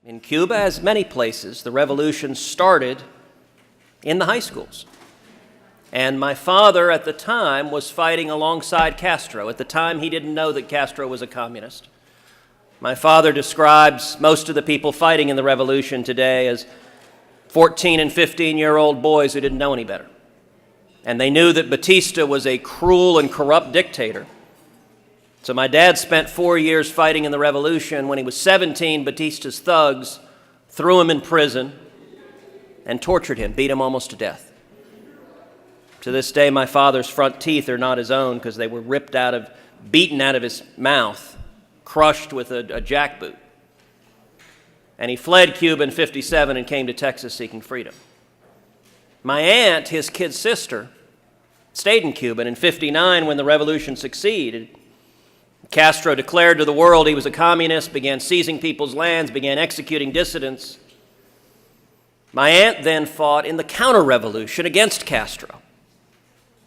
In Cuba, as many places, the revolution started in the high schools. And my father at the time was fighting alongside Castro. At the time, he didn't know that Castro was a communist. My father describes most of the people fighting in the revolution today as 14 and 15-year-old boys who didn't know any better. And they knew that Batista was a cruel and corrupt dictator. So my dad spent 4 years fighting in the revolution. When he was 17, Batista's thugs threw him in prison and tortured him, beat him almost to death. To this day, my father's front teeth are not his own because they were beaten out of his mouth, crushed with a jackboot. And he fled Cuba in 57 and came to Texas seeking freedom. My aunt, his kid sister, stayed in Cuba, and in 59, when the revolution succeeded, Castro declared to the world he was a communist, began seizing people's lands, began executing dissidents. My aunt then fought in the counter-revolution against Castro.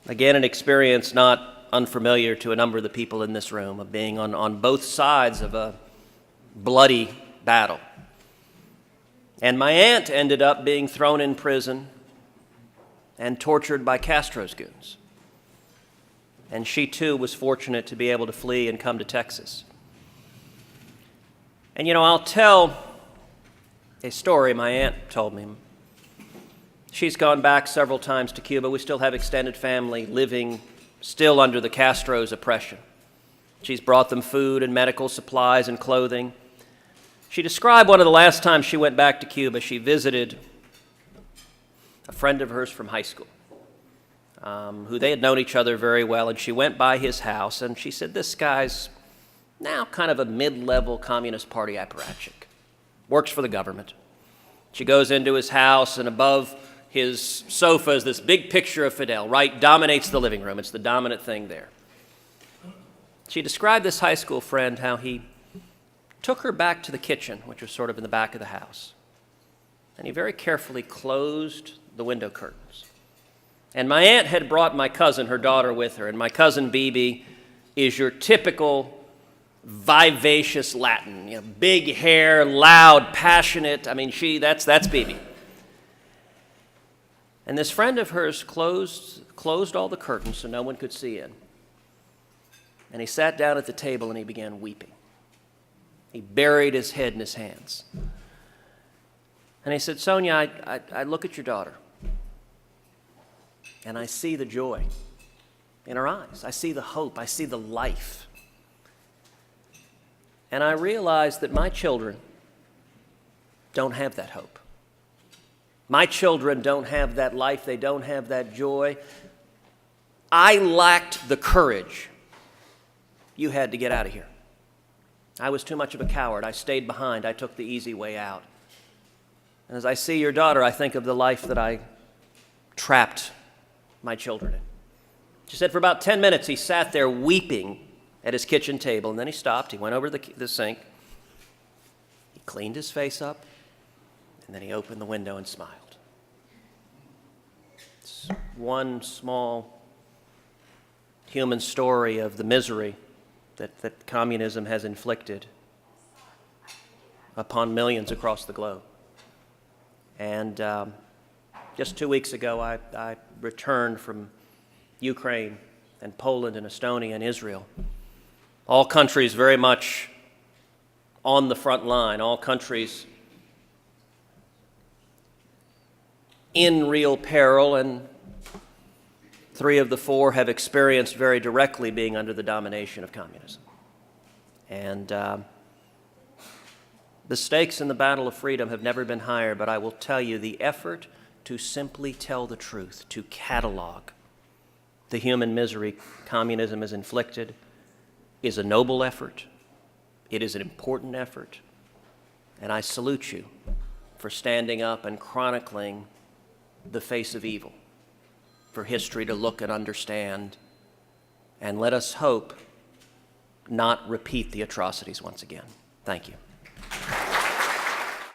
Again, an experience not unfamiliar to a number of the people in this room, of being on both sides of a bloody battle. And my aunt ended up being thrown in prison and tortured by Castro's goons. And she too was fortunate to be able to flee and come to Texas. And I'll tell a story my aunt told me. She's gone back several times to Cuba. We still have extended family living still under the Castro's oppression. She's brought them food and medical supplies and clothing. She described one of the last times she went back to Cuba. She visited a friend of hers from high school, who they had known each other very well, and she went by his house, and she said, this guy's now kind of a mid-level Communist Party apparatchik, works for the government. She goes into his house, and above his sofa is this big picture of Fidel, right? Dominates the living room. It's the dominant thing there. She described this high school friend, how he took her back to the kitchen, which was sort of in the back of the house, and he very carefully closed the window curtains. And my aunt had brought my cousin, her daughter, with her, and my cousin Bibi is your typical vivacious Latin, big hair, loud, passionate. I mean, that's Bibi. And this friend of hers closed all the curtains so no one could see in. And he sat down at the table and he began weeping. He buried his head in his hands. And he said, Sonia, I look at your daughter, and I see the joy in her eyes. I see the hope. I see the life. And I realize that my children don't have that hope. My children don't have that life. They don't have that joy. I lacked the courage you had to get out of here. I was too much of a coward. I stayed behind. I took the easy way out. And as I see your daughter, I think of the life that I trapped my children in. She said for about 10 minutes he sat there weeping at his kitchen table, and then he stopped. He went over to the sink. He cleaned his face up, and then he opened the window and smiled. It's one small human story of the misery that communism has inflicted upon millions across the globe. And just 2 weeks ago, I returned from Ukraine and Poland and Estonia and Israel. All countries very much on the front line, all countries in real peril, and 3 of the 4 have experienced very directly being under the domination of communism. And the stakes in the battle of freedom have never been higher, but I will tell you, the effort to simply tell the truth, to catalog the human misery communism has inflicted, is a noble effort. It is an important effort. And I salute you for standing up and chronicling the face of evil, for history to look and understand, and let us hope not repeat the atrocities once again. Thank you.